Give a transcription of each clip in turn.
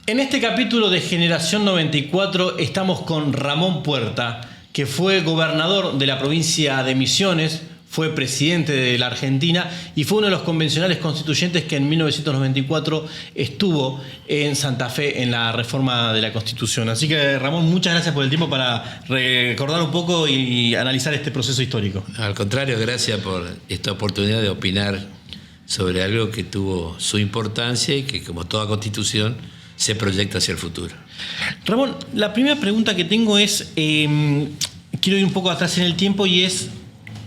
En este capítulo de Generación 94 estamos con Ramón Puerta, que fue gobernador de la provincia de Misiones, fue presidente de la Argentina y fue uno de los convencionales constituyentes que en 1994 estuvo en Santa Fe en la reforma de la Constitución. Así que, Ramón, muchas gracias por el tiempo para recordar un poco y analizar este proceso histórico. Al contrario, gracias por esta oportunidad de opinar sobre algo que tuvo su importancia y que, como toda constitución, se proyecta hacia el futuro. Ramón, la primera pregunta que tengo es, quiero ir un poco atrás en el tiempo y es,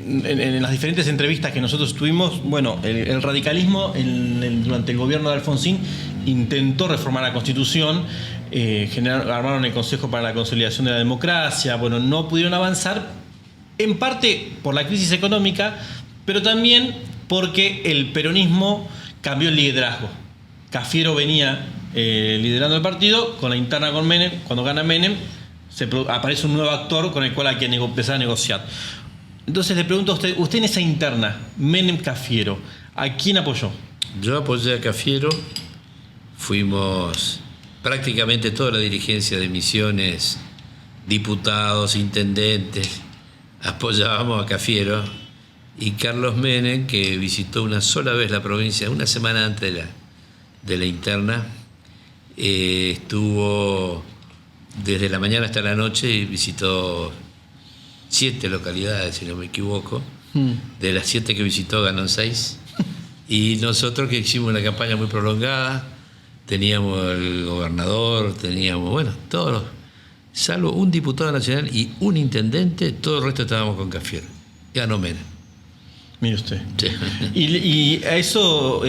en las diferentes entrevistas que nosotros tuvimos, bueno, el radicalismo durante el gobierno de Alfonsín intentó reformar la Constitución, armaron el Consejo para la Consolidación de la Democracia, bueno, no pudieron avanzar, en parte por la crisis económica, pero también porque el peronismo cambió el liderazgo. Cafiero venía liderando el partido, con la interna con Menem. Cuando gana Menem, aparece un nuevo actor con el cual hay que empezar a negociar. Entonces le pregunto a usted en esa interna, Menem-Cafiero, ¿a quién apoyó? Yo apoyé a Cafiero, fuimos prácticamente toda la dirigencia de Misiones, diputados, intendentes, apoyábamos a Cafiero, y Carlos Menem, que visitó una sola vez la provincia, una semana antes de la interna, estuvo desde la mañana hasta la noche y visitó 7 localidades, si no me equivoco. De las 7 que visitó, ganó 6. Y nosotros, que hicimos una campaña muy prolongada, teníamos el gobernador, teníamos, bueno, todos, salvo un diputado nacional y un intendente, todo el resto estábamos con Cafiero. Ganó Menem. Mire usted. Sí. Y a eso,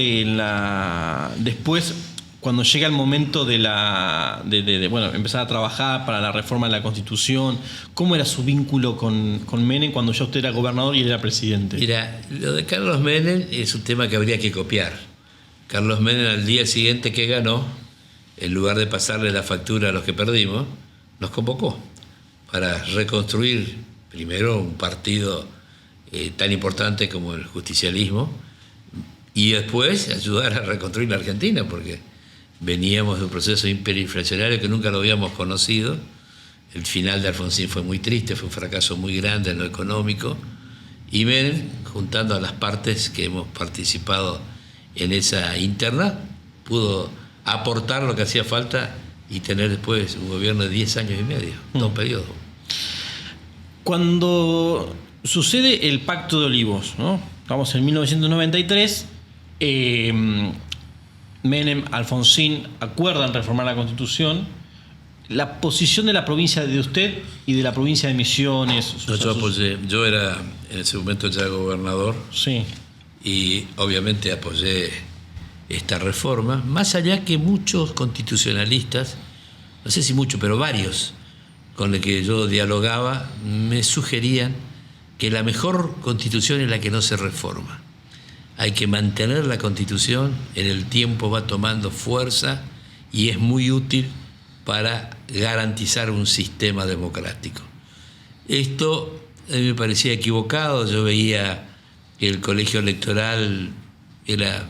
después, cuando llega el momento de empezar a trabajar para la reforma de la Constitución, ¿cómo era su vínculo con Menem cuando ya usted era gobernador y él era presidente? Mira, lo de Carlos Menem es un tema que habría que copiar. Carlos Menem, al día siguiente que ganó, en lugar de pasarle la factura a los que perdimos, nos convocó para reconstruir primero un partido tan importante como el justicialismo y después ayudar a reconstruir la Argentina, porque veníamos de un proceso hiperinflacionario que nunca lo habíamos conocido. El final de Alfonsín fue muy triste, fue un fracaso muy grande en lo económico, y Menem, juntando a las partes que hemos participado en esa interna, pudo aportar lo que hacía falta y tener después un gobierno de 10 años y medio, 2 periodos. Cuando sucede el Pacto de Olivos, ¿no? Estamos en 1993, Menem, Alfonsín acuerdan reformar la Constitución. La posición de la provincia de usted y de la provincia de Misiones. No, yo apoyé, yo era en ese momento ya gobernador. Sí. Y obviamente apoyé esta reforma, más allá que muchos constitucionalistas, no sé si muchos, pero varios, con los que yo dialogaba, me sugerían que la mejor constitución es la que no se reforma. Hay que mantener la Constitución, en el tiempo va tomando fuerza y es muy útil para garantizar un sistema democrático. Esto a mí me parecía equivocado. Yo veía que el colegio electoral era,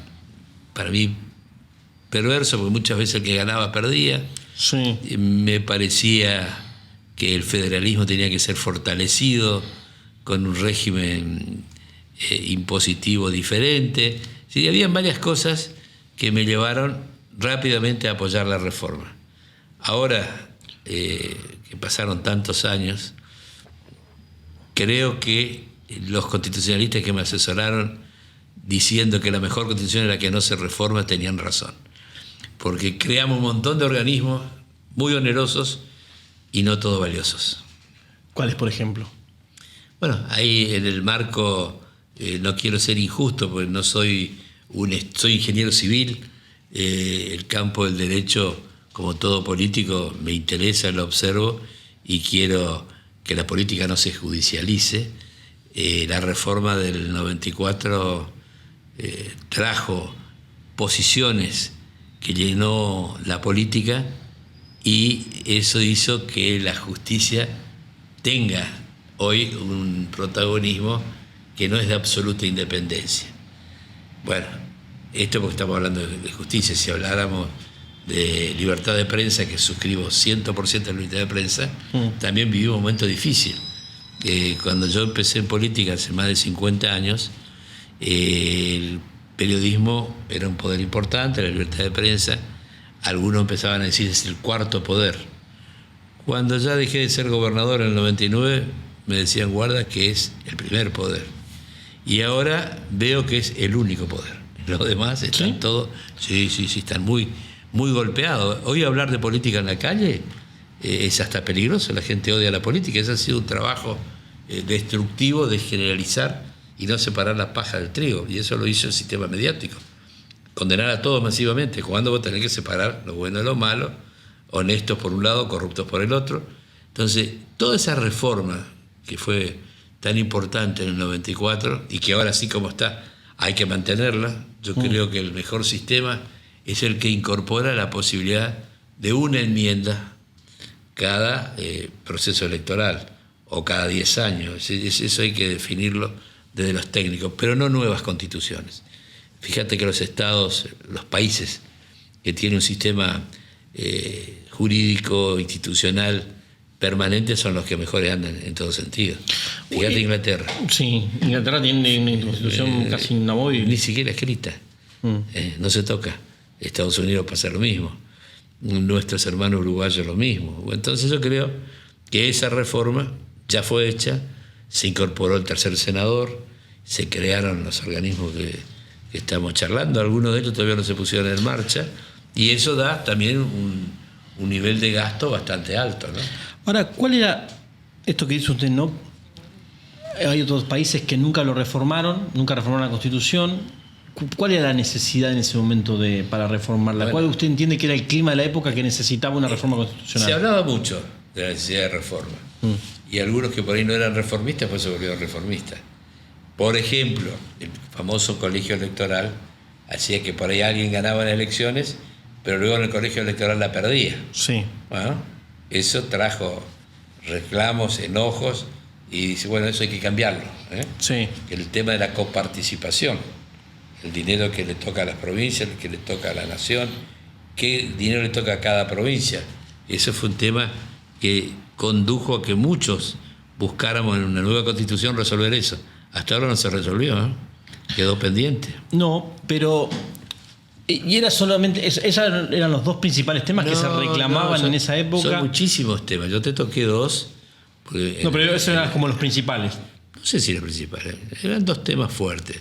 para mí, perverso, porque muchas veces el que ganaba perdía. Sí. Me parecía que el federalismo tenía que ser fortalecido con un régimen impositivo diferente. Sí, habían varias cosas que me llevaron rápidamente a apoyar la reforma. Ahora que pasaron tantos años, creo que los constitucionalistas que me asesoraron diciendo que la mejor constitución era la que no se reforma tenían razón, porque creamos un montón de organismos muy onerosos y no todos valiosos. ¿Cuáles, por ejemplo? Bueno, ahí en el marco, no quiero ser injusto porque no soy soy ingeniero civil, el campo del derecho, como todo político, me interesa, lo observo y quiero que la política no se judicialice. La reforma del 94 trajo posiciones que llenó la política y eso hizo que la justicia tenga hoy un protagonismo que no es de absoluta independencia. Bueno, Esto porque estamos hablando de justicia. Si habláramos de libertad de prensa, que suscribo 100% de la libertad de prensa, también viví un momento difícil. Cuando yo empecé en política hace más de 50 años, el periodismo era un poder importante, la libertad de prensa. Algunos empezaban a decir es el cuarto poder. Cuando ya dejé de ser gobernador en el 99, me decían, guarda, que es el primer poder. Y ahora veo que es el único poder. Los demás están todos, sí, están muy, muy golpeados. Hoy hablar de política en la calle es hasta peligroso, la gente odia la política. Ese ha sido un trabajo destructivo de generalizar y no separar la paja del trigo. Y eso lo hizo el sistema mediático. Condenar a todos masivamente, cuando vos tenés que separar lo bueno de lo malo, honestos por un lado, corruptos por el otro. Entonces, toda esa reforma que fue tan importante en el 94 y que ahora sí como está, hay que mantenerla. Yo creo que el mejor sistema es el que incorpora la posibilidad de una enmienda cada proceso electoral o cada 10 años. Eso hay que definirlo desde los técnicos, pero no nuevas constituciones. Fíjate que los estados, los países que tienen un sistema jurídico, institucional, permanente, son los que mejor andan en todo sentido. Fíjate Inglaterra. Sí, Inglaterra tiene una constitución casi inamovible. Ni siquiera escrita. No se toca. Estados Unidos pasa lo mismo. Nuestros hermanos uruguayos lo mismo. Entonces yo creo que esa reforma ya fue hecha, se incorporó el tercer senador, se crearon los organismos que estamos charlando, algunos de ellos todavía no se pusieron en marcha, y eso da también un nivel de gasto bastante alto, ¿no? Ahora, ¿cuál era esto que dice usted, no? Hay otros países que nunca lo reformaron, nunca reformaron la Constitución. ¿Cuál era la necesidad en ese momento para reformarla? ¿Cuál usted entiende que era el clima de la época que necesitaba una reforma constitucional? Se hablaba mucho de la necesidad de reforma, y algunos que por ahí no eran reformistas, pues se volvieron reformistas. Por ejemplo, el famoso colegio electoral hacía que por ahí alguien ganaba las elecciones, pero luego en el colegio electoral la perdía. Sí. Bueno, eso trajo reclamos, enojos, y dice, bueno, eso hay que cambiarlo. Sí. El tema de la coparticipación, el dinero que le toca a las provincias, el que le toca a la nación, qué dinero le toca a cada provincia. Eso fue un tema que condujo a que muchos buscáramos en una nueva constitución resolver eso. Hasta ahora no se resolvió, quedó pendiente. No, pero... ¿Y era solamente, esos eran los dos principales temas que se reclamaban en esa época? Son muchísimos temas, yo te toqué dos. Pero esos eran como los principales. No sé si los principales, eran dos temas fuertes.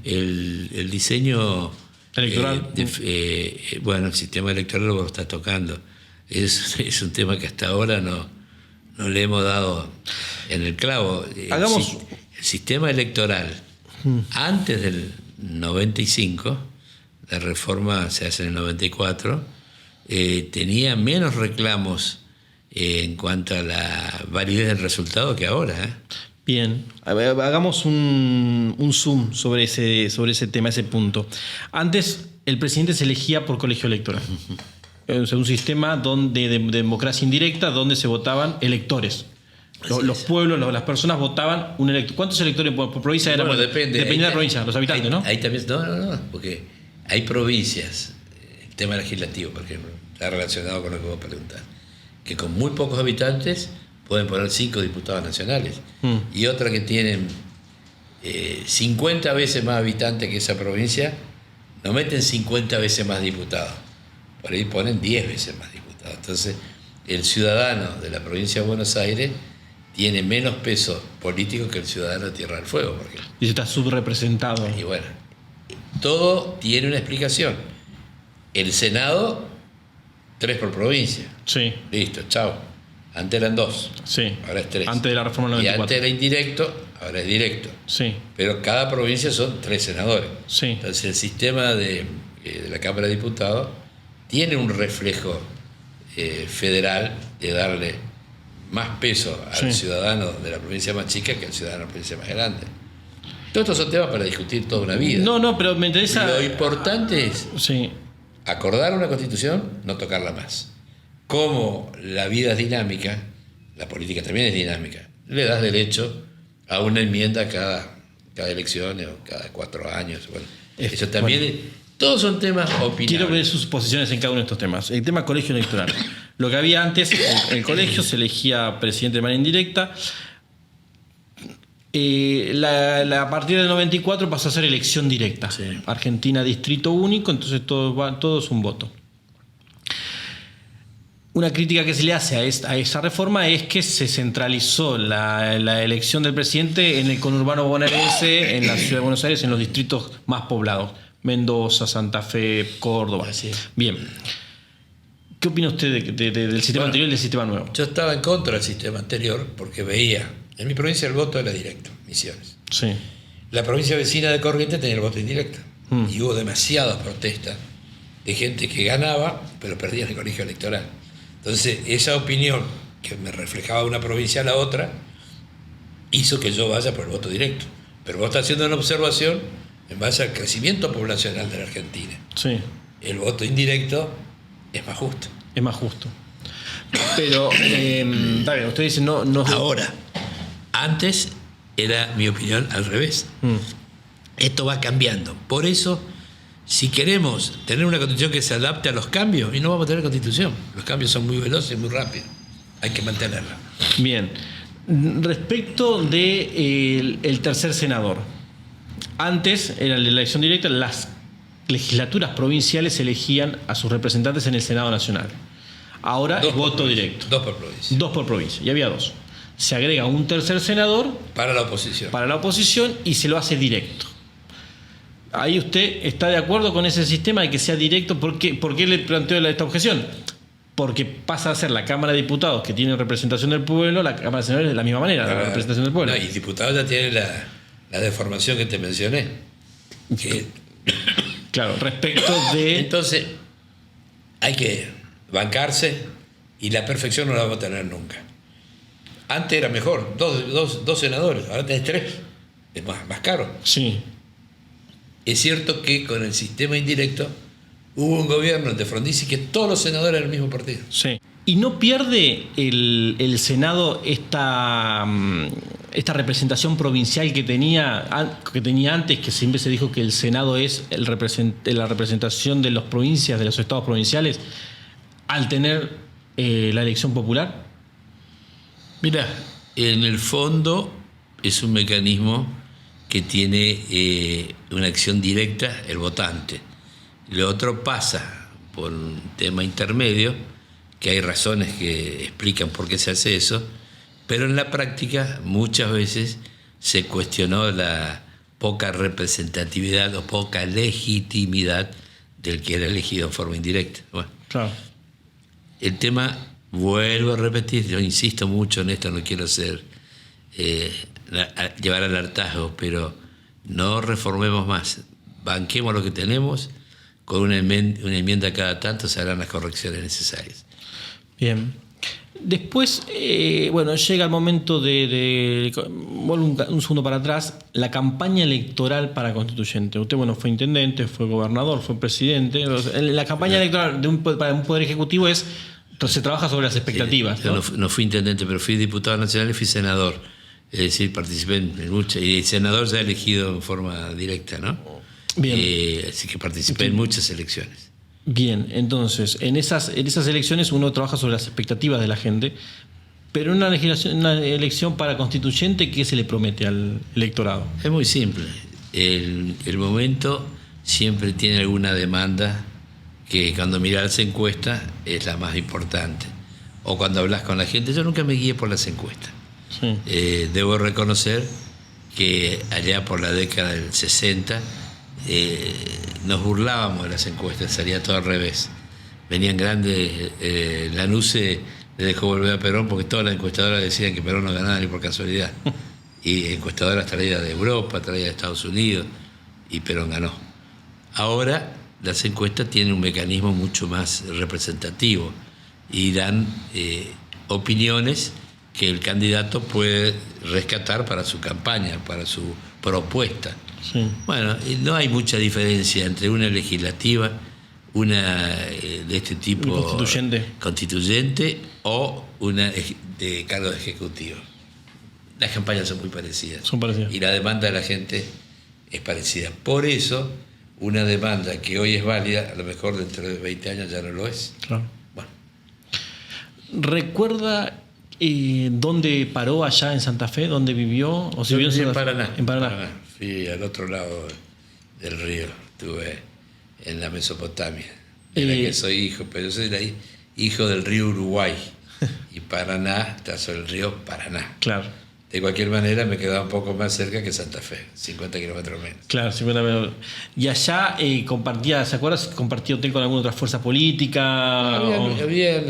El diseño electoral. Bueno, el sistema electoral lo está tocando. Es un tema que hasta ahora no le hemos dado en el clavo. Hagamos... El sistema electoral, antes del 95, la reforma se hace en el 94, tenía menos reclamos en cuanto a la validez del resultado que ahora. Bien, hagamos un zoom sobre ese tema, ese punto. Antes el presidente se elegía por colegio electoral. Un sistema de democracia indirecta donde se votaban electores. Los pueblos, las personas votaban un elector. ¿Cuántos electores por provincia eran? Bueno, depende de la provincia, los habitantes, ¿no? Ahí también, no, porque hay provincias, el tema legislativo, por ejemplo, está relacionado con lo que vos preguntás, que con muy pocos habitantes pueden poner 5 diputados nacionales, y otras que tienen 50 veces más habitantes que esa provincia, no meten 50 veces más diputados, por ahí ponen 10 veces más diputados. Entonces, el ciudadano de la provincia de Buenos Aires tiene menos peso político que el ciudadano de Tierra del Fuego, por ejemplo. Y está subrepresentado. Y bueno, todo tiene una explicación. El Senado, 3 por provincia. Sí. Listo, chao. Antes eran 2. Sí. Ahora es 3. Antes de la reforma del 94. Y antes era indirecto, ahora es directo. Sí. Pero cada provincia son 3 senadores. Sí. Entonces el sistema de la Cámara de Diputados tiene un reflejo federal de darle más peso al ciudadano de la provincia más chica que al ciudadano de la provincia más grande. Todos estos son temas para discutir toda una vida. No, pero me interesa... Lo importante es sí. acordar una constitución, no tocarla más. Como la vida es dinámica, la política también es dinámica, le das derecho a una enmienda cada elección o cada 4 años. Bueno, eso también Todos son temas opinables. Quiero ver sus posiciones en cada uno de estos temas. El tema colegio electoral. Lo que había antes, el colegio se elegía presidente de manera indirecta. A partir del 94 pasó a ser elección directa. Sí. Argentina distrito único, entonces todo es un voto. Una crítica que se le hace a esa reforma es que se centralizó la elección del presidente en el conurbano bonaerense, en la ciudad de Buenos Aires, en los distritos más poblados. Mendoza, Santa Fe, Córdoba. Así es. Bien. ¿Qué opina usted del sistema anterior y del sistema nuevo? Yo estaba en contra del sistema anterior porque veía, en mi provincia el voto era directo, Misiones. Sí. La provincia vecina de Corrientes tenía el voto indirecto. Y hubo demasiadas protestas de gente que ganaba, pero perdía en el colegio electoral. Entonces, esa opinión que me reflejaba una provincia a la otra hizo que yo vaya por el voto directo. Pero vos estás haciendo una observación en base al crecimiento poblacional de la Argentina. Sí. El voto indirecto es más justo. Es más justo. Pero, está bien, usted dice no. Ahora, antes era mi opinión al revés. Esto va cambiando. Por eso, si queremos tener una constitución que se adapte a los cambios, y no vamos a tener constitución. Los cambios son muy veloces y muy rápidos. Hay que mantenerla. Bien. Respecto de el tercer senador. Antes era la elección directa, las legislaturas provinciales elegían a sus representantes en el Senado Nacional. Ahora es voto directo. 2 por provincia. 2 por provincia, y había 2. Se agrega un tercer senador Para la oposición. para la oposición y se lo hace directo. Ahí usted está de acuerdo con ese sistema de que sea directo. ¿Por qué le planteo esta objeción? Porque pasa a ser la Cámara de Diputados, que tiene representación del pueblo, la Cámara de Senadores de la misma manera, la representación del pueblo. No, y el diputado ya tiene la deformación que te mencioné. Que, claro, respecto de... entonces, hay que bancarse y la perfección no la vamos a tener nunca. Antes era mejor, dos senadores, ahora tenés 3. Es más caro. Sí. Es cierto que con el sistema indirecto hubo un gobierno de Frondizi que todos los senadores eran del mismo partido. Sí. ¿Y no pierde el Senado esta representación provincial que tenía antes, que siempre se dijo que el Senado es la representación de las provincias, de los estados provinciales, al tener la elección popular? Mira, en el fondo es un mecanismo que tiene una acción directa el votante. Lo otro pasa por un tema intermedio, que hay razones que explican por qué se hace eso, pero en la práctica muchas veces se cuestionó la poca representatividad o poca legitimidad del que era elegido en forma indirecta. Bueno, Claro. el tema, vuelvo a repetir, yo insisto mucho en esto, no quiero llevar al hartazgo, pero no reformemos más, banquemos lo que tenemos, con una enmienda cada tanto se harán las correcciones necesarias. Bien. Después, llega el momento vuelvo un segundo para atrás, la campaña electoral para constituyente. Usted, fue intendente, fue gobernador, fue presidente. La campaña electoral para un poder ejecutivo se trabaja sobre las expectativas. Sí, yo no fui intendente, pero fui diputado nacional y fui senador. Es decir, participé en muchas, y el senador ya elegido en forma directa, ¿no? Bien. Así que participé en muchas elecciones. Bien, entonces, en esas elecciones uno trabaja sobre las expectativas de la gente, pero en una elección para constituyente, ¿qué se le promete al electorado? Es muy simple. El momento siempre tiene alguna demanda que cuando miras encuestas es la más importante. O cuando hablas con la gente, yo nunca me guié por las encuestas. Sí. Debo reconocer que allá por la década del 60 nos burlábamos de las encuestas, salía todo al revés. Venían grandes, Lanuse le dejó volver a Perón porque todas las encuestadoras decían que Perón no ganaba ni por casualidad. Y encuestadoras traídas de Europa, traídas de Estados Unidos, y Perón ganó. Ahora las encuestas tienen un mecanismo mucho más representativo y dan opiniones que el candidato puede rescatar para su campaña, para su propuesta. Sí. Bueno, no hay mucha diferencia entre una legislativa, una de este tipo constituyente o una de cargo ejecutivo. Las campañas son muy parecidas. Son parecidas. Y la demanda de la gente es parecida. Por eso, una demanda que hoy es válida, a lo mejor dentro de 20 años ya no lo es. Claro. Bueno, ¿Recuerda dónde paró allá en Santa Fe? ¿Dónde vivió? ¿O si yo vivió viví en Santa Fe? Paraná. En Paraná. Fui al otro lado del río, estuve en la Mesopotamia, de la que soy hijo, pero yo soy hijo del río Uruguay, y Paraná está sobre el río Paraná. Claro. De cualquier manera me quedaba un poco más cerca que Santa Fe, 50 kilómetros menos. Claro, 50 minutos. Y allá compartía, ¿se acuerda? ¿Compartía usted con alguna otra fuerza política? Había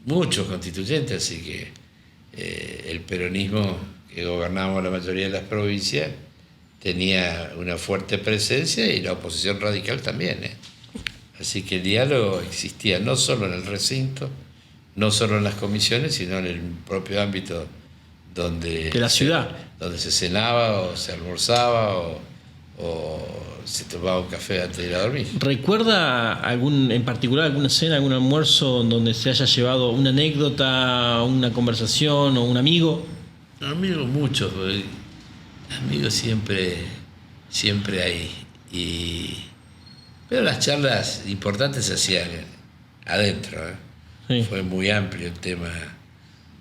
muchos constituyentes, así que el peronismo, que gobernaba la mayoría de las provincias, tenía una fuerte presencia, y la oposición radical también. Así que el diálogo existía no solo en el recinto, no solo en las comisiones, sino en el propio ámbito de la ciudad, donde se cenaba o se almorzaba o se tomaba un café antes de ir a dormir. ¿Recuerda en particular alguna cena, algún almuerzo donde se haya llevado una anécdota, una conversación o un amigo? Amigos muchos, amigos siempre hay. Pero las charlas importantes se hacían adentro. Sí. Fue muy amplio el tema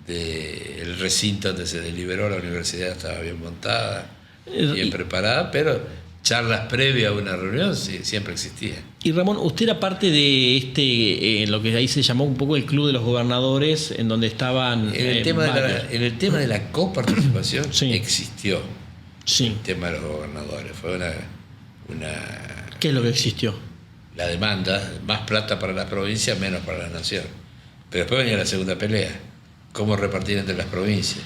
del recinto donde se deliberó. La universidad estaba bien montada, bien preparada, pero charlas previas a una reunión siempre existían. Y Ramón, usted era parte de lo que ahí se llamó un poco el Club de los Gobernadores, en donde estaban... En el tema de la coparticipación sí. Existió. Sí. El tema de los gobernadores. Fue una ¿Qué es lo que existió? La demanda, más plata para la provincia, menos para la nación. Pero después venía la segunda pelea, cómo repartir entre las provincias.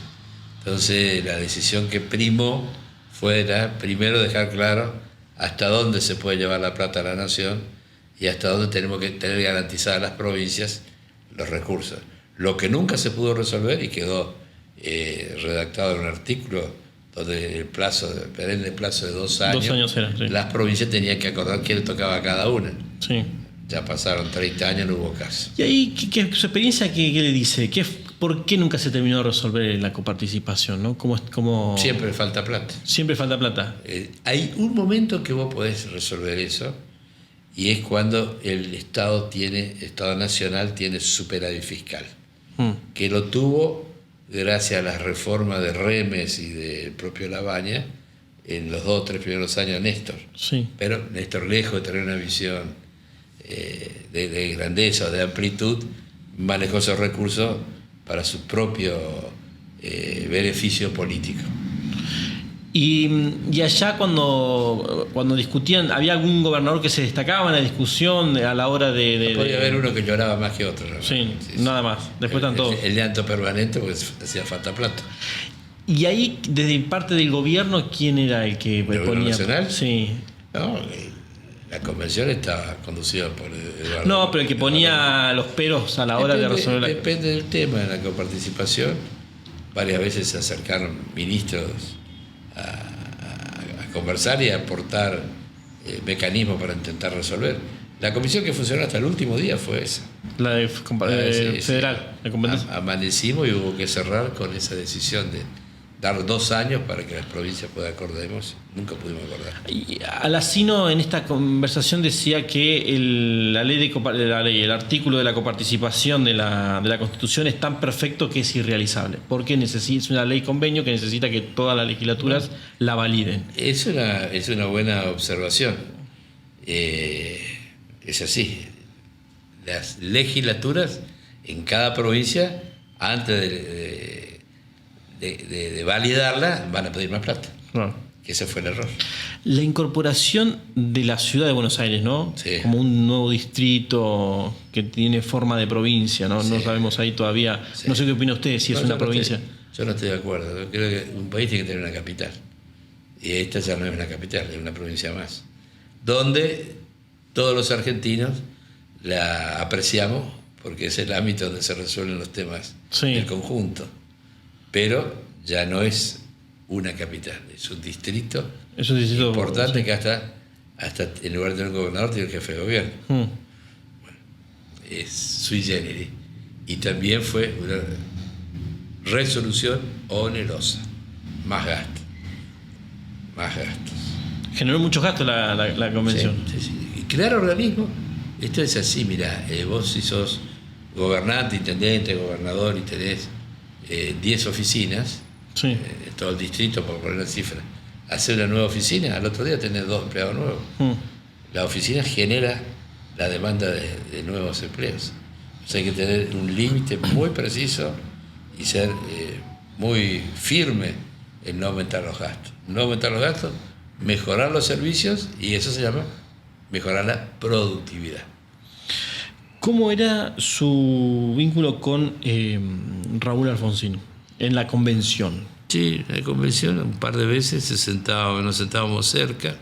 Entonces la decisión que primó fuera primero dejar claro hasta dónde se puede llevar la plata a la nación y hasta dónde tenemos que tener garantizadas las provincias los recursos. Lo que nunca se pudo resolver y quedó redactado en un artículo donde el perenne plazo de 2 años, 2 años era, sí. Las provincias tenían que acordar qué le tocaba a cada una. Sí. Ya pasaron 30 años, no hubo caso. Y ahí, su experiencia, ¿qué le dice? ¿Por qué nunca se terminó de resolver la coparticipación? ¿No? ¿Cómo? Siempre falta plata. Siempre falta plata. Hay un momento que vos podés resolver eso, y es cuando el Estado Nacional tiene superávit fiscal, que lo tuvo gracias a las reformas de Remes y del propio Labaña en los 2 o 3 primeros años de Néstor. Sí. Pero Néstor, lejos de tener una visión de grandeza o de amplitud, manejó esos recursos para su propio beneficio político. Y allá cuando discutían, ¿había algún gobernador que se destacaba en la discusión a la hora Podía haber uno que lloraba más que otro. Sí, nada más. Después están todos. El llanto permanente porque hacía falta plata. Y ahí, desde parte del gobierno, ¿quién era el que ponía? ¿El nacional? Sí. No, la convención estaba conducida por Eduardo. No, pero el que ponía los peros a la hora de resolver. Depende del tema de la coparticipación. Varias veces se acercaron ministros a conversar y a aportar mecanismos para intentar resolver. La comisión que funcionó hasta el último día fue esa. La de federal, la competencia. Amanecimos y hubo que cerrar con esa decisión de dar 2 años para que las provincias puedan acordemos. Nunca pudimos acordar. Y Alacino en esta conversación decía que el artículo de la coparticipación de la Constitución es tan perfecto que es irrealizable, porque es una ley convenio que necesita que todas las legislaturas la validen. Es una buena observación. Es así. Las legislaturas en cada provincia, antes de validarla, van a pedir más plata. Claro. Que ese fue el error. La incorporación de la ciudad de Buenos Aires, ¿no? Sí. Como un nuevo distrito que tiene forma de provincia, ¿no? Sí. No sabemos ahí todavía. Sí. No sé qué opina usted, si es una provincia. Yo no estoy de acuerdo. Yo creo que un país tiene que tener una capital. Y esta ya no es una capital, es una provincia más. Donde todos los argentinos la apreciamos porque es el ámbito donde se resuelven los temas del conjunto. Pero ya no es una capital, es un distrito importante, sí. Que hasta en lugar de tener un gobernador tiene un jefe de gobierno. Bueno, es sui generis. Y también fue una resolución onerosa. Más gastos. Generó muchos gastos la convención. Sí, sí, sí. Y crear organismos, esto es así, mirá, vos si sos gobernante, intendente, gobernador y tenés 10 oficinas, Sí. en todo el distrito, por poner la cifra, hacer una nueva oficina, al otro día tenés 2 empleados nuevos. La oficina genera la demanda de nuevos empleos. O sea, hay que tener un límite muy preciso y ser muy firme en no aumentar los gastos. No aumentar los gastos, mejorar los servicios, y eso se llama mejorar la productividad. ¿Cómo era su vínculo con Raúl Alfonsín en la convención? Sí, en la convención un par de veces nos sentábamos cerca,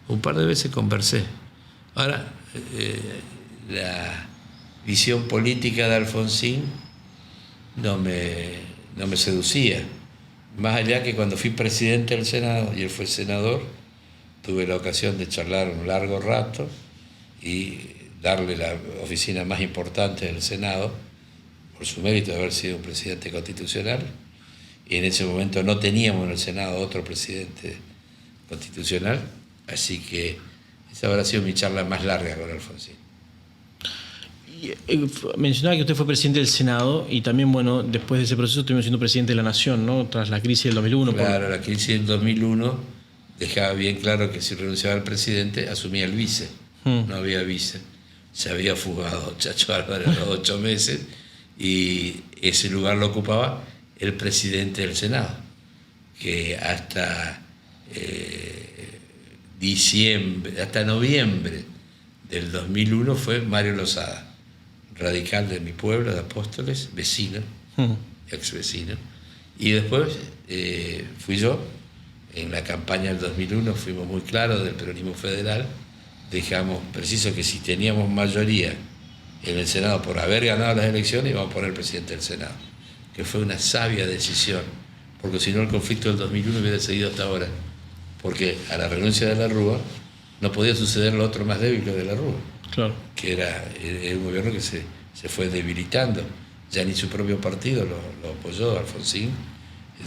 un par de veces conversé. Ahora, la visión política de Alfonsín no me seducía. Más allá que cuando fui presidente del Senado y él fue senador, tuve la ocasión de charlar un largo rato y darle la oficina más importante del Senado por su mérito de haber sido un presidente constitucional, y en ese momento no teníamos en el Senado otro presidente constitucional, así que esa habrá sido mi charla más larga con Alfonsín. Mencionaba que usted fue presidente del Senado y también, bueno, después de ese proceso estuvimos siendo presidente de la Nación, ¿no? Tras la crisis del 2001. Claro, la crisis del 2001 dejaba bien claro que si renunciaba al presidente, asumía el vice. No había vice. Se había fugado Chacho Álvarez a los 8 meses y ese lugar lo ocupaba el presidente del Senado, que hasta noviembre del 2001 fue Mario Lozada, radical de mi pueblo, de Apóstoles, vecino, ex vecino, y después fui yo. En la campaña del 2001 fuimos muy claros del peronismo federal, dejamos preciso que si teníamos mayoría en el Senado por haber ganado las elecciones, íbamos a poner presidente del Senado, que fue una sabia decisión, porque si no el conflicto del 2001 hubiera seguido hasta ahora, porque a la renuncia de la Rúa no podía suceder lo otro más débil de la Rúa, claro, que era un gobierno que se fue debilitando, ya ni su propio partido lo apoyó. Alfonsín,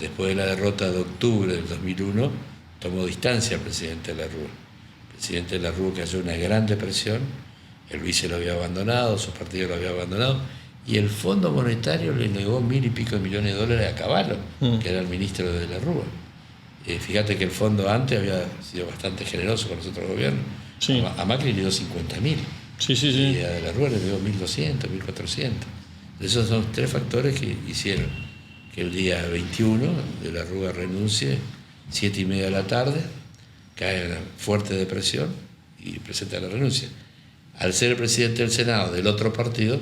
después de la derrota de octubre del 2001, tomó distancia al presidente de la Rúa. El presidente de la Rúa cayó en una gran depresión, el vice lo había abandonado, su partido lo había abandonado, y el Fondo Monetario le negó $1.000 y pico de millones de dólares a Cavallo, que era el ministro de la Rúa. Fíjate que el fondo antes había sido bastante generoso con los otros gobiernos. Sí. A Macri le dio 50.000. Sí. Y a de la Rúa le dio 1.200, 1.400. Esos son 3 factores que hicieron que el día 21 de la Rúa renuncie, 7:30 de la tarde, cae en una fuerte depresión y presenta la renuncia. Al ser el presidente del Senado del otro partido,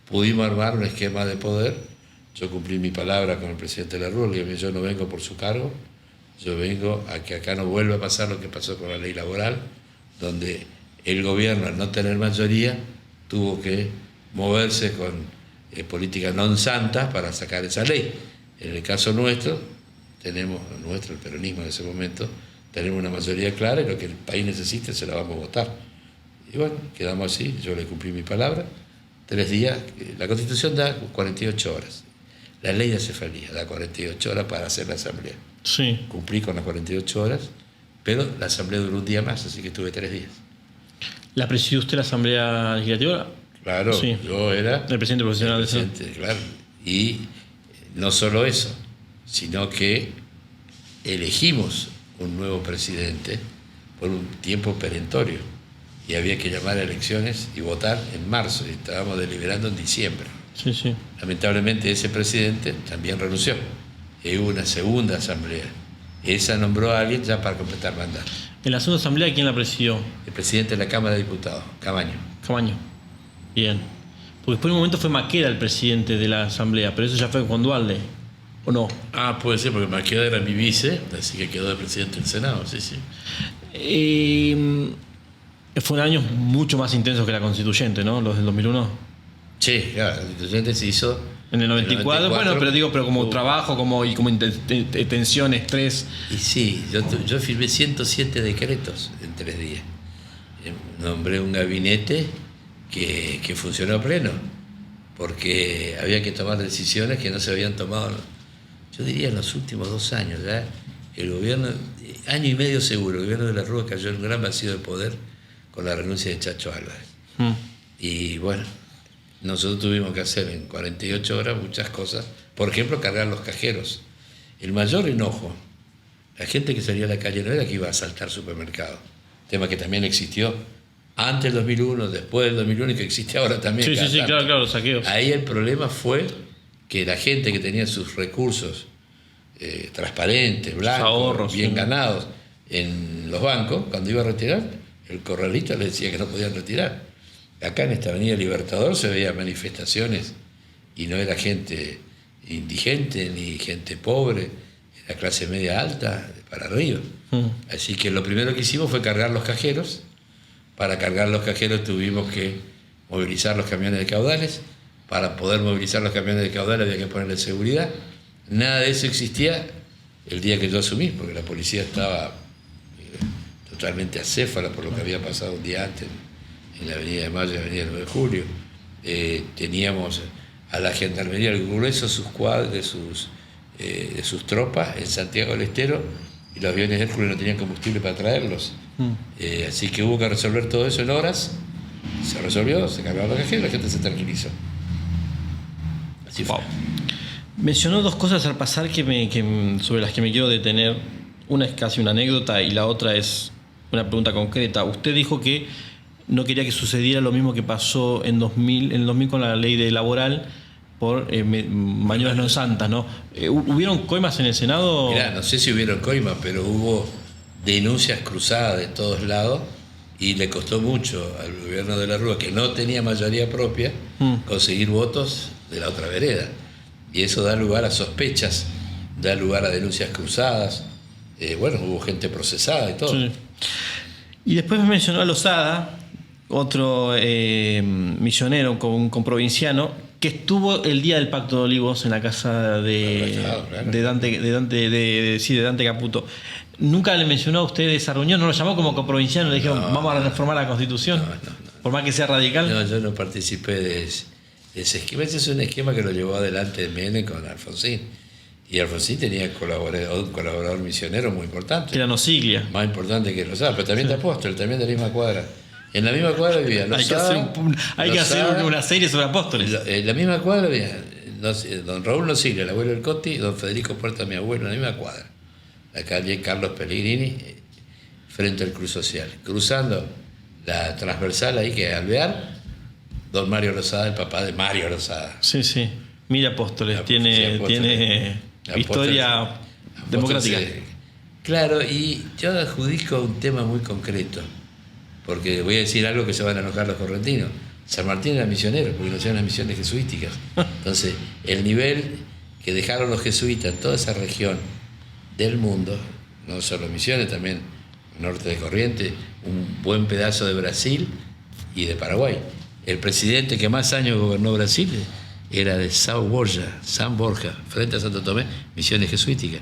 pudimos armar un esquema de poder. Yo cumplí mi palabra con el presidente de la Rúa, le dije: yo no vengo por su cargo, yo vengo a que acá no vuelva a pasar lo que pasó con la ley laboral, donde el gobierno, al no tener mayoría, tuvo que moverse con políticas non santas para sacar esa ley. En el caso nuestro, el peronismo en ese momento, tenemos una mayoría clara y lo que el país necesite se la vamos a votar. Y bueno, quedamos así, yo le cumplí mi palabra, 3 días, la Constitución da 48 horas, la ley de acefalía da 48 horas para hacer la asamblea. Sí. Cumplí con las 48 horas, pero la asamblea duró un día más, así que tuve 3 días. ¿La presidió usted la Asamblea Legislativa? Claro, sí. Yo era el presidente profesional del Senado. Claro. Y no solo eso, sino que elegimos un nuevo presidente por un tiempo perentorio y había que llamar a elecciones y votar en marzo, y estábamos deliberando en diciembre. Sí. Lamentablemente ese presidente también renunció y hubo una segunda asamblea. Esa nombró a alguien ya para completar mandato. ¿En la segunda asamblea quién la presidió? El presidente de la Cámara de Diputados, Camaño. Bien. Porque después en un momento fue Maqueda el presidente de la asamblea, pero eso ya fue con Duhalde, ¿o no? Puede ser, porque Maqueda era mi vice, así que quedó de presidente del Senado, sí. Fueron años mucho más intensos que la constituyente, ¿no? Los del 2001. Sí, claro, la constituyente se hizo en el 94, bueno, pero como trabajo, como tensión, estrés. Y sí, yo firmé 107 decretos en 3 días. Nombré un gabinete que funcionó a pleno, porque había que tomar decisiones que no se habían tomado, yo diría, en los últimos 2 años. ¿Ya? El gobierno año y medio seguro. El gobierno de la Rúa cayó en un gran vacío de poder con la renuncia de Chacho Álvarez. Y bueno, nosotros tuvimos que hacer en 48 horas muchas cosas. Por ejemplo, cargar los cajeros. El mayor enojo, la gente que salía a la calle no era que iba a asaltar supermercados, tema que también existió antes del 2001, después del 2001 y que existe ahora también. Sí, claro, los saqueos. Ahí el problema fue que la gente que tenía sus recursos transparentes, blancos, ahorros, bien ganados en los bancos, cuando iba a retirar, el corralito les decía que no podían retirar. Acá en esta avenida Libertador se veían manifestaciones y no era gente indigente ni gente pobre, era clase media alta, para arriba. Así que lo primero que hicimos fue cargar los cajeros. Para cargar los cajeros tuvimos que movilizar los camiones de caudales. Para poder movilizar los camiones de caudales había que ponerle seguridad. Nada de eso existía el día que yo asumí, porque la policía estaba totalmente acéfala por lo que había pasado un día antes en la Avenida de Mayo y la Avenida 9 de Julio. Teníamos a la Gendarmería, el grueso de sus tropas en Santiago del Estero, y los aviones Hércules no tenían combustible para traerlos. Así que hubo que resolver todo eso en horas. Se resolvió, se cargaron los cajeros y la gente se tranquilizó. Así fue. Wow. Mencionó dos cosas al pasar sobre las que me quiero detener. Una es casi una anécdota y la otra es una pregunta concreta. Usted dijo que no quería que sucediera lo mismo que pasó en el 2000 con la ley laboral por maniobras no santas, ¿no? ¿Hubieron coimas en el Senado? Mirá, no sé si hubieron coimas, pero hubo denuncias cruzadas de todos lados y le costó mucho al gobierno de la Rúa, que no tenía mayoría propia, conseguir votos de la otra vereda. Y eso da lugar a sospechas, da lugar a denuncias cruzadas. Bueno, hubo gente procesada y todo. Sí. Y después me mencionó a Lozada, otro misionero con provinciano, que estuvo el día del Pacto de Olivos en la casa de Dante Caputo. ¿Nunca le mencionó a usted esa reunión? ¿No lo llamó como coprovinciano? ¿Le dijeron, vamos a reformar la Constitución? No. Por más que sea radical. No, yo no participé de ese esquema. Ese es un esquema que lo llevó adelante Menem con Alfonsín. Y Alfonsín tenía un colaborador misionero muy importante. Que era Nosiglia. Más importante que Lozada, pero también de Apóstol, también de la misma cuadra. En la misma cuadra vivía Lozada. Hay que hacer una serie sobre apóstoles. En la misma cuadra vivía don Raúl Nosiglia, el abuelo del Coti, y don Federico Puerta, mi abuelo, en la misma cuadra. La calle Carlos Pellegrini, frente al Cruz Social. Cruzando la transversal ahí, que es Alvear, don Mario Lozada, el papá de Mario Lozada. Sí. Mira Apóstoles, tiene historia democrática. Claro, y yo adjudico un tema muy concreto, porque voy a decir algo que se van a enojar los correntinos. San Martín era misionero, porque no hacían las misiones jesuíticas. Entonces, el nivel que dejaron los jesuitas en toda esa región del mundo, no solo Misiones, también norte de Corrientes, un buen pedazo de Brasil y de Paraguay. El presidente que más años gobernó Brasil era de San Borja, frente a Santo Tomé, misiones jesuíticas.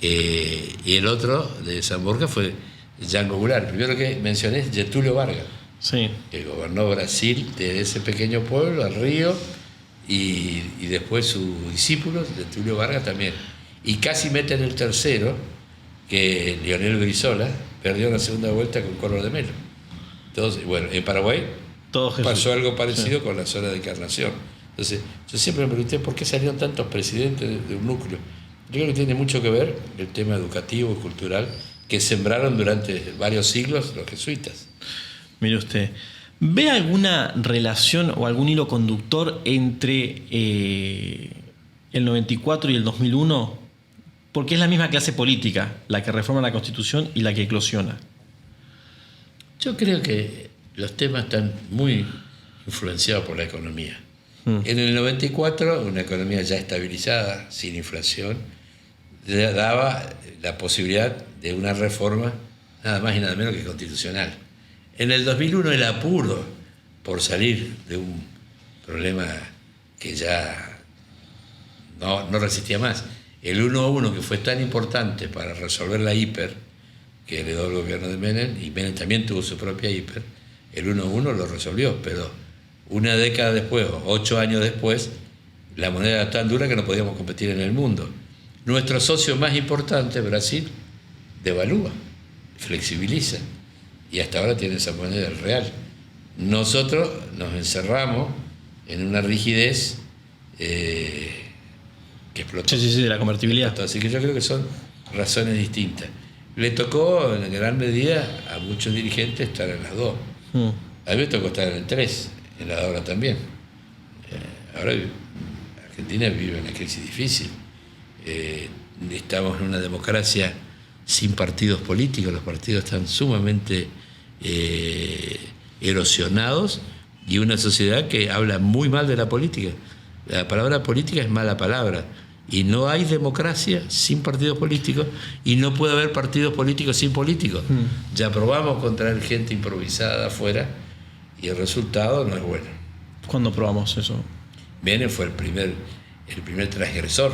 Y el otro de San Borja fue Django Goulart. El primero que mencioné es Getúlio Vargas, que gobernó Brasil desde ese pequeño pueblo al río, y después sus discípulos, Getúlio Vargas también. Y casi meten el tercero, que Leonel Brizola perdió la segunda vuelta con Collor de Mello. Entonces, bueno, en Paraguay pasó algo parecido con la zona de Encarnación. Entonces, yo siempre me pregunté por qué salieron tantos presidentes de un núcleo. Yo creo que tiene mucho que ver el tema educativo y cultural que sembraron durante varios siglos los jesuitas. Mire usted, ¿ve alguna relación o algún hilo conductor entre el 94 y el 2001? Porque es la misma clase política la que reforma la Constitución y la que eclosiona. Yo creo que los temas están muy influenciados por la economía. En el 94, una economía ya estabilizada, sin inflación, daba la posibilidad de una reforma nada más y nada menos que constitucional. En el 2001, el apuro por salir de un problema que ya no resistía más. El 1-1, que fue tan importante para resolver la hiper que heredó el gobierno de Menem, y Menem también tuvo su propia hiper, el 1-1 lo resolvió, pero una década después, o 8 años después, la moneda era tan dura que no podíamos competir en el mundo. Nuestro socio más importante, Brasil, devalúa, flexibiliza. Y hasta ahora tiene esa moneda el real. Nosotros nos encerramos en una rigidez que explotó. Sí, de la convertibilidad. Así que yo creo que son razones distintas. Le tocó en gran medida a muchos dirigentes estar en las dos. A mí me tocó estar en el 3, en la ahora también. Ahora Argentina vive una crisis difícil. Estamos en una democracia sin partidos políticos, los partidos están sumamente erosionados y una sociedad que habla muy mal de la política. La palabra política es mala palabra y no hay democracia sin partidos políticos y no puede haber partidos políticos sin políticos. Ya probamos con traer gente improvisada afuera y el resultado no es bueno. ¿Cuándo probamos eso? Menem fue el primer transgresor.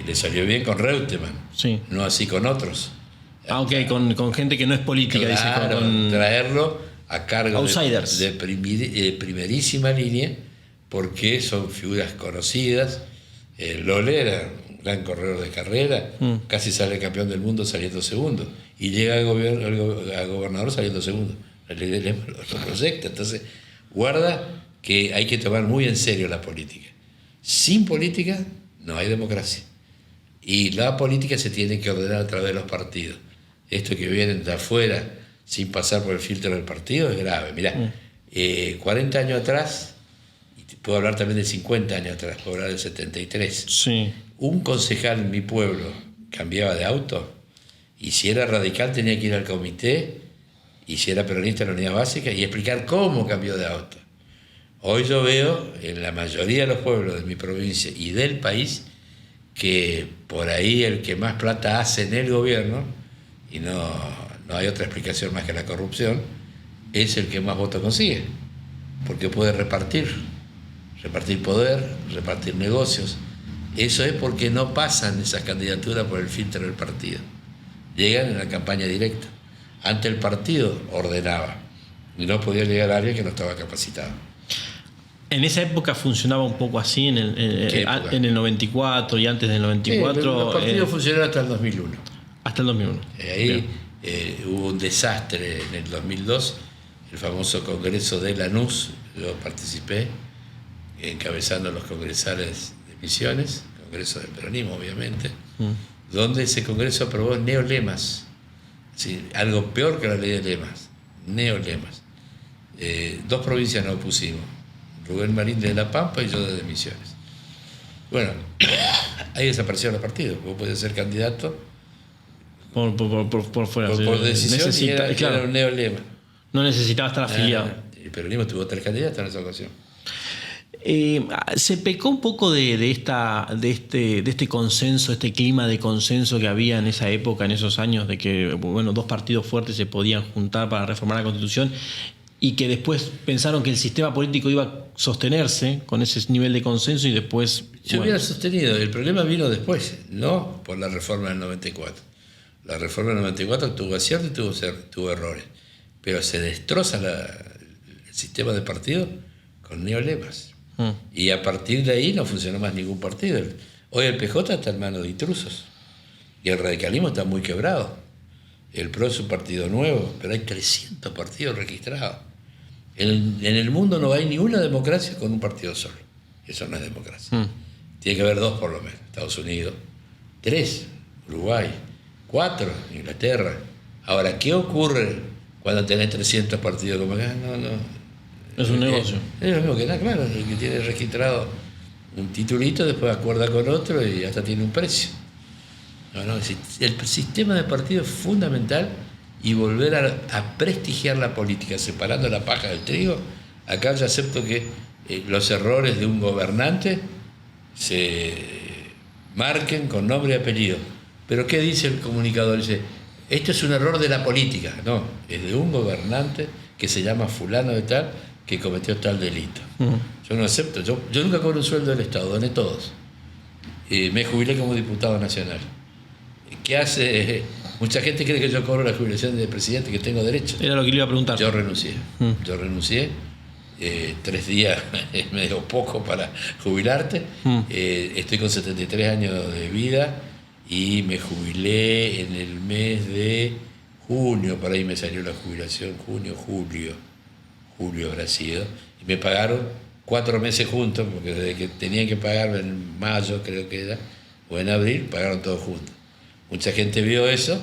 Le salió bien con Reutemann, sí. No así con otros. Ok, con gente que no es política, claro, dice. Traerlo a cargo outsiders. de primerísima línea, porque son figuras conocidas. Lole era un gran corredor de carrera, casi sale campeón del mundo saliendo segundo, y llega a gobernador saliendo segundo. La ley de Lema lo proyecta. Entonces, guarda que hay que tomar muy en serio la política. Sin política no hay democracia. Y la política se tiene que ordenar a través de los partidos. Esto que vienen de afuera sin pasar por el filtro del partido es grave. Mirá, 40 años atrás, y puedo hablar también de 50 años atrás, puedo hablar del 73. Sí. Un concejal en mi pueblo cambiaba de auto y si era radical tenía que ir al comité y si era peronista en la unidad básica y explicar cómo cambió de auto. Hoy yo veo en la mayoría de los pueblos de mi provincia y del país que por ahí el que más plata hace en el gobierno, y no hay otra explicación más que la corrupción, es el que más votos consigue, porque puede repartir poder, repartir negocios. Eso es porque no pasan esas candidaturas por el filtro del partido, llegan en la campaña directa. Antes el partido ordenaba y no podía llegar a alguien que no estaba capacitado. En esa época funcionaba un poco así, en el 94 y antes del 94. Sí, los partidos funcionaron hasta el 2001. Hasta el 2001. Ahí hubo un desastre en el 2002, el famoso Congreso de Lanús, yo participé, encabezando los congresales de Misiones, Congreso del Peronismo obviamente, donde ese Congreso aprobó neolemas, ¿sí? Algo peor que la ley de lemas, neolemas. 2 provincias nos opusimos, Rubén Marín de La Pampa y yo de Misiones. Bueno, ahí desaparecieron los partidos. Vos podés ser candidato por fuera. Por decisión y era un neolema. No necesitaba estar afiliado. El peronismo tuvo 3 candidatos en esa ocasión. Se pecó un poco de este consenso, este clima de consenso que había en esa época, en esos años, de que 2 partidos fuertes se podían juntar para reformar la Constitución y que después pensaron que el sistema político iba a sostenerse con ese nivel de consenso y después... Se hubiera sostenido, el problema vino después, no por la reforma del 94. La reforma del 94 tuvo acierto y tuvo errores, pero se destroza el sistema de partido con neolemas. Y a partir de ahí no funcionó más ningún partido. Hoy el PJ está en manos de intrusos y el radicalismo está muy quebrado. El PRO es un partido nuevo, pero hay 300 partidos registrados. En el mundo no hay ninguna democracia con un partido solo. Eso no es democracia. Tiene que haber 2 por lo menos. Estados Unidos, 3, Uruguay, 4, Inglaterra. Ahora, ¿qué ocurre cuando tenés 300 partidos como acá? No. Es un negocio. Es lo mismo que nada, claro. El que tiene registrado un titulito, después acuerda con otro y hasta tiene un precio. El sistema de partido es fundamental y volver a prestigiar la política, separando la paja del trigo. Acá yo acepto que los errores de un gobernante se marquen con nombre y apellido. Pero ¿qué dice el comunicador? Dice, esto es un error de la política. No, es de un gobernante que se llama fulano de tal que cometió tal delito. Yo no acepto. Yo nunca cobro un sueldo del Estado, doné todos. Me jubilé como diputado nacional. ¿Qué hace? Mucha gente cree que yo cobro la jubilación de presidente, que tengo derecho. Era lo que le iba a preguntar. Yo renuncié. 3 días es medio poco para jubilarte. Estoy con 73 años de vida y me jubilé en el mes de junio, por ahí me salió la jubilación, julio habrá sido, y me pagaron 4 meses juntos, porque desde que tenían que pagarme en mayo, creo que era, o en abril, pagaron todos juntos. Mucha gente vio eso,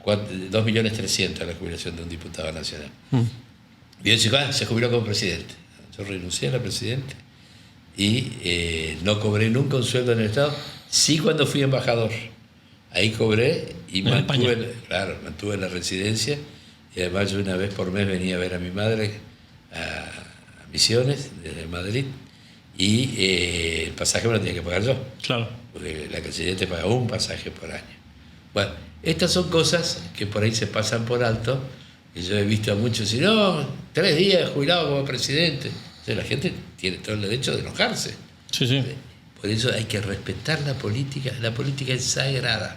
2.300.000 la jubilación de un diputado nacional. Y yo dije, se jubiló como presidente. Yo renuncié a la presidenta y no cobré nunca un sueldo en el Estado, sí cuando fui embajador. Ahí cobré y mantuve la residencia, y además yo una vez por mes venía a ver a mi madre a Misiones, desde Madrid, y el pasaje me lo tenía que pagar yo. Claro. Porque la Cancillería te paga un pasaje por año. Bueno, estas son cosas que por ahí se pasan por alto, y yo he visto a muchos decir, no, 3 días jubilado como presidente. Entonces la gente tiene todo el derecho de enojarse. Sí, sí. Por eso hay que respetar la política. La política es sagrada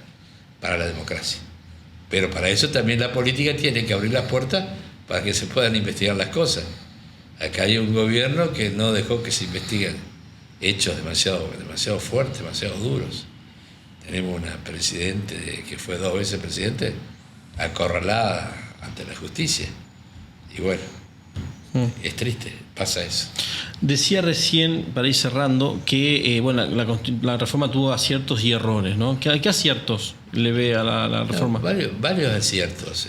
para la democracia. Pero para eso también la política tiene que abrir las puertas para que se puedan investigar las cosas. Acá hay un gobierno que no dejó que se investiguen hechos demasiado fuertes, demasiado duros. Tenemos una presidente que fue 2 veces presidente, acorralada ante la justicia. Y bueno, es triste, pasa eso. Decía recién, para ir cerrando, que la reforma tuvo aciertos y errores, ¿no? ¿Qué aciertos le ve a la reforma? Varios aciertos.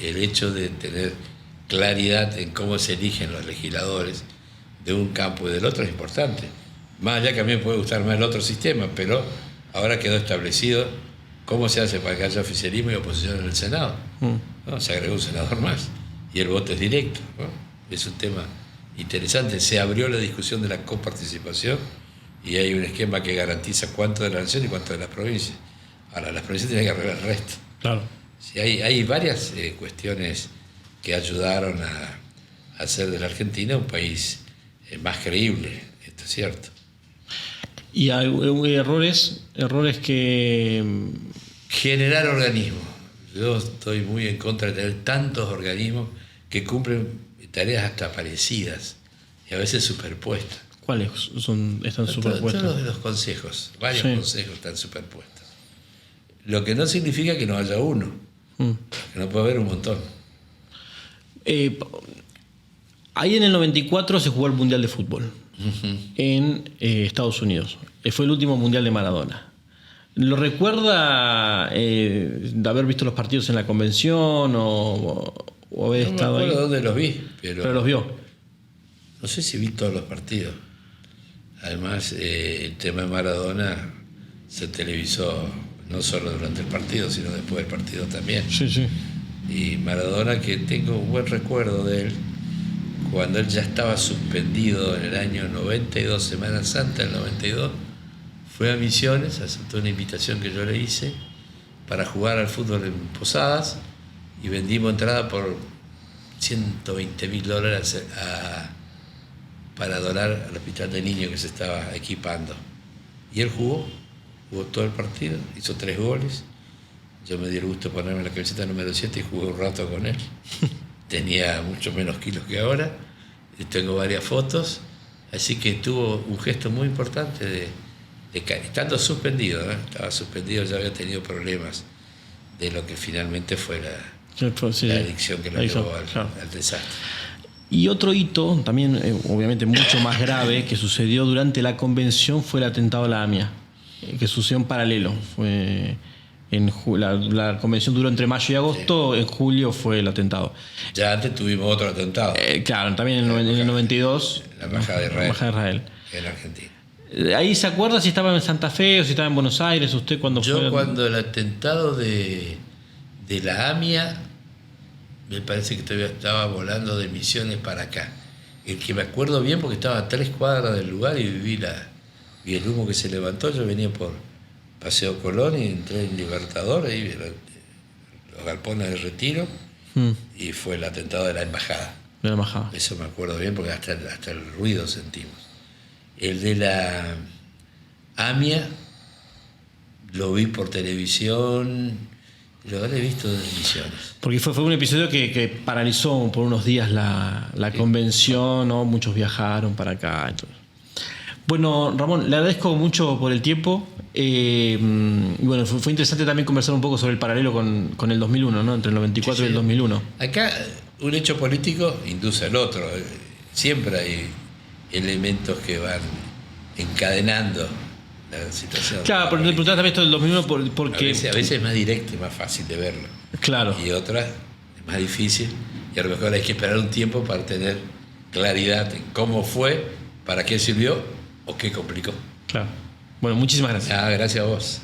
El hecho de tener claridad en cómo se eligen los legisladores de un campo y del otro es importante. Más allá que a mí me puede gustar más el otro sistema, pero ahora quedó establecido cómo se hace para que haya oficialismo y oposición en el Senado. ¿No? Se agregó un senador más y el voto es directo, ¿no? Es un tema interesante. Se abrió la discusión de la coparticipación y hay un esquema que garantiza cuánto de la nación y cuánto de las provincias. Ahora, las provincias tienen que arreglar el resto. Claro. Sí, hay varias cuestiones que ayudaron a hacer de la Argentina un país más creíble, esto es cierto. ¿Y hay errores que...? Generar organismos. Yo estoy muy en contra de tener tantos organismos que cumplen tareas hasta parecidas y a veces superpuestas. ¿Cuáles están superpuestas? Todos los consejos, varios consejos están superpuestos. Lo que no significa que no haya uno, que no puede haber un montón. Ahí en el 94 se jugó el Mundial de Fútbol en Estados Unidos. Fue el último Mundial de Maradona. ¿Lo recuerda de haber visto los partidos en la convención o haber estado ahí? No me acuerdo dónde los vi, pero los vio. No sé si vi todos los partidos. Además, el tema de Maradona se televisó no solo durante el partido, sino después del partido también. Sí, sí. Y Maradona, que tengo un buen recuerdo de él, cuando él ya estaba suspendido en el año 92, Semana Santa del 92, fue a Misiones, aceptó una invitación que yo le hice para jugar al fútbol en Posadas y vendimos entrada por $120.000 para donar al hospital de niños que se estaba equipando. Y él jugó todo el partido, hizo 3 goles. Yo me di el gusto de ponerme la camiseta número 7 y jugué un rato con él. Tenía mucho menos kilos que ahora. Y tengo varias fotos. Así que tuvo un gesto muy importante estando suspendido, ¿no? Estaba suspendido, ya había tenido problemas de lo que finalmente fue la adicción que lo llevó al desastre. Y otro hito, también obviamente mucho más grave, que sucedió durante la convención fue el atentado a la AMIA, que sucedió en paralelo. La convención duró entre mayo y agosto, en julio fue el atentado. Ya antes tuvimos otro atentado. Claro, también en el 92. La Embajada de Israel. En Argentina. ¿Ahí se acuerda si estaba en Santa Fe o si estaba en Buenos Aires usted cuando fue? Yo cuando el atentado de la AMIA, me parece que todavía estaba volando de Misiones para acá. El que me acuerdo bien porque estaba a 3 cuadras del lugar y vi el humo que se levantó. Yo venía por Paseo Colón y entré en Libertador, ahí vi los galpones de Retiro, y fue el atentado de la embajada. De la embajada. Eso me acuerdo bien porque hasta el ruido sentimos. El de la AMIA lo vi por televisión, lo habré visto desde Misiones. Porque fue un episodio que paralizó por unos días la convención, ¿no? Muchos viajaron para acá. Entonces. Bueno, Ramón, le agradezco mucho por el tiempo. Y bueno, fue interesante también conversar un poco sobre el paralelo con el 2001, ¿no? Entre el 94 y el 2001. Acá un hecho político induce al otro. Siempre hay elementos que van encadenando la situación. Claro, pero te preguntaba también esto del 2001 porque... A veces es más directo y más fácil de verlo. Claro. Y otras es más difícil. Y a lo mejor hay que esperar un tiempo para tener claridad en cómo fue, para qué sirvió o qué complicó. Claro. Bueno, muchísimas gracias. Gracias a vos.